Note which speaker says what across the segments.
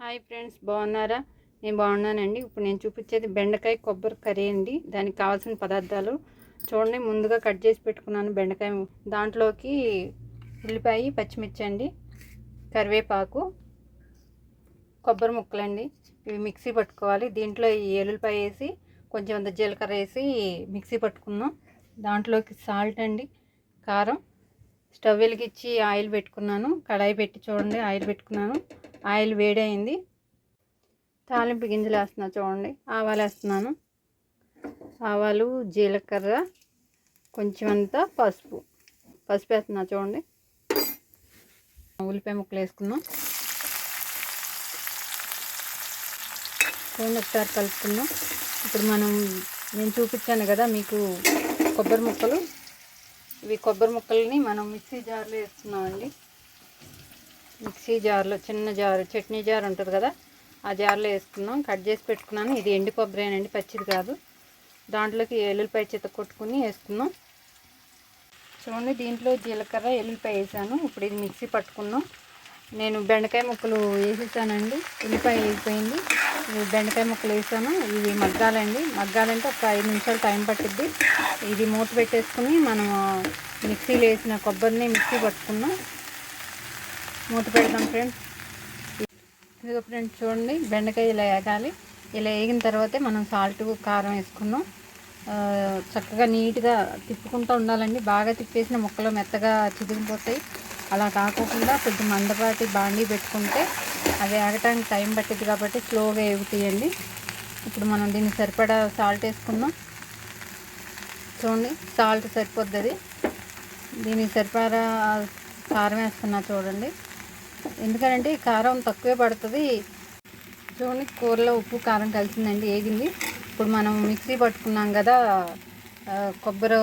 Speaker 1: Hi friends, బాగున్నారా? నేను బాగున్నానండి. ఇప్పుడు నేను చూపించేది బెండకాయ కొబ్బరి కర్రీ అండి. దానికి కావాల్సిన పదార్థాలు చూడండి. ముందుగా కట్ చేసి పెట్టుకున్నాను బెండకాయ. దాంట్లోకి ఉల్లిపాయ, పచ్చిమిర్చి అండి, కరివేపాకు, కొబ్బరి ముక్కలండి. ఇవి మిక్సీ పట్టుకోవాలి. దీంట్లో ఈ ఎల్లుల్లిపాయ వేసి కొంచెం అంత జీలకర్ర వేసి మిక్సీ పట్టుకున్నాం. దాంట్లోకి సాల్ట్ అండి, కారం. స్టవ్ వెలిగించి ఆయిల్ పెట్టుకున్నాను. కడాయి పెట్టి చూడండి, ఆయిల్ పెట్టుకున్నాను. ఆయిల్ వేడైంది. తాలింపు గింజలు వేస్తున్నా చూడండి. ఆవాలు వేస్తున్నాను. ఆవాలు, జీలకర్ర, కొంచెం అంత పసుపు వేస్తున్నా చూడండి. ఉల్లిపాయ ముక్కలు వేసుకున్నాం చూడండి. ఒకసారి కలుపుకున్నాం. ఇప్పుడు నేను చూపించాను కదా మీకు కొబ్బరి ముక్కలు. ఇవి కొబ్బరి ముక్కల్ని మనం మిక్సీ జార్లో వేస్తున్నామండి. మిక్సీ జార్లో, చిన్న జారు, చట్నీ జార్ ఉంటుంది కదా, ఆ జార్లో వేసుకున్నాం. కట్ చేసి పెట్టుకున్నాను. ఇది ఎండు కొబ్బరేనండి, పచ్చిది కాదు. దాంట్లోకి ఎల్లుల్లిపాయ కొట్టుకుని వేసుకున్నాం చూడండి. దీంట్లో జీలకర్ర, ఎల్లుల్లిపాయ వేసాను. ఇప్పుడు ఇది మిక్సీ పట్టుకున్నాం. నేను బెండకాయ ముక్కలు వేసేసానండి. ఉల్లిపాయ వేసిపోయింది. బెండకాయ ముక్కలు వేసాను. ఇవి మగ్గాలండి. మగ్గాలంటే ఒక 5 నిమిషాలు టైం పట్టిద్ది. ఇది మూత పెట్టేసుకుని మనం మిక్సీలో వేసిన కొబ్బరిని మిక్సీ పట్టుకున్నాం. మూత పెడదాం ఫ్రెండ్స్. ఇదిగో ఫ్రెండ్స్ చూడండి, బెండకాయ ఇలా వేగాలి. ఇలా వేగిన తర్వాతే మనం సాల్ట్, కారం వేసుకున్నాం. చక్కగా నీట్గా తిప్పుకుంటూ ఉండాలండి. బాగా తిప్పేసిన ముక్కలు మెత్తగా చిదిగిపోతాయి. అలా కాకుండా కొంచెం మందపాటి బాండీ పెట్టుకుంటే అది వేగటానికి టైం పట్టింది కాబట్టి స్లోగా వేగుతాయండి. ఇప్పుడు మనం దీనికి సరిపడా సాల్ట్ వేసుకుందాం చూడండి. సాల్ట్ సరిపోద్ది. దీనికి సరిపడా కారం వేస్తున్నా చూడండి. ఎందుకంటే కారం తక్కువే పడుతుంది చూడండి. కూరలో ఉప్పు, కారం కలిసిందండి, వేగింది. ఇప్పుడు మనం మిక్సీ పట్టుకున్నాం కదా కొబ్బరి,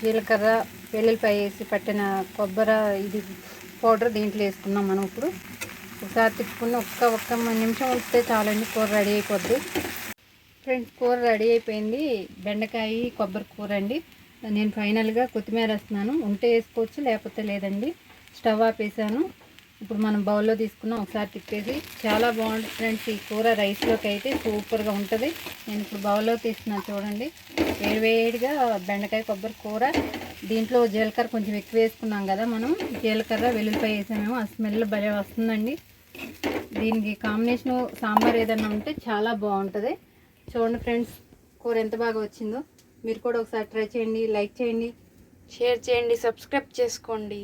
Speaker 1: జీలకర్ర, వెల్లుల్లిపాయ వేసి పట్టిన కొబ్బరి ఇది పౌడర్ దీంట్లో వేసుకున్నాం. మనం ఇప్పుడు ఒకసారి తిప్పుకుని ఒక్క నిమిషం ఉంచితే చాలండి, కూర రెడీ అయిపోద్ది. ఫ్రెండ్స్, కూర రెడీ అయిపోయింది. బెండకాయ కొబ్బరి కూర అండి. నేను ఫైనల్గా కొత్తిమీర వేస్తున్నాను. ఉంటే వేసుకోవచ్చు, లేకపోతే లేదండి. స్టవ్ ఆపేసాను. ఇప్పుడు మనం బౌల్లో తీసుకున్నాం. ఒకసారి తిప్పేసి చాలా బాగుంటుంది ఫ్రెండ్స్. ఈ కూర రైస్లోకి అయితే సూపర్గా ఉంటుంది. నేను ఇప్పుడు బౌల్లో తీస్తున్నాను చూడండి. వేడివేడిగా బెండకాయ కొబ్బరి కూర. దీంట్లో జీలకర్ర కొంచెం ఎక్కువ వేసుకున్నాం కదా మనం. జీలకర్ర, వెల్లుల్లిపాయ వేసామేమో, ఆ స్మెల్ భలే వస్తుందండి. దీనికి కాంబినేషన్ సాంబార్ ఏదన్నా ఉంటే చాలా బాగుంటుంది. చూడండి ఫ్రెండ్స్, కూర ఎంత బాగా వచ్చిందో. మీరు కూడా ఒకసారి ట్రై చేయండి. లైక్ చేయండి,
Speaker 2: షేర్ చేయండి, సబ్స్క్రైబ్ చేసుకోండి.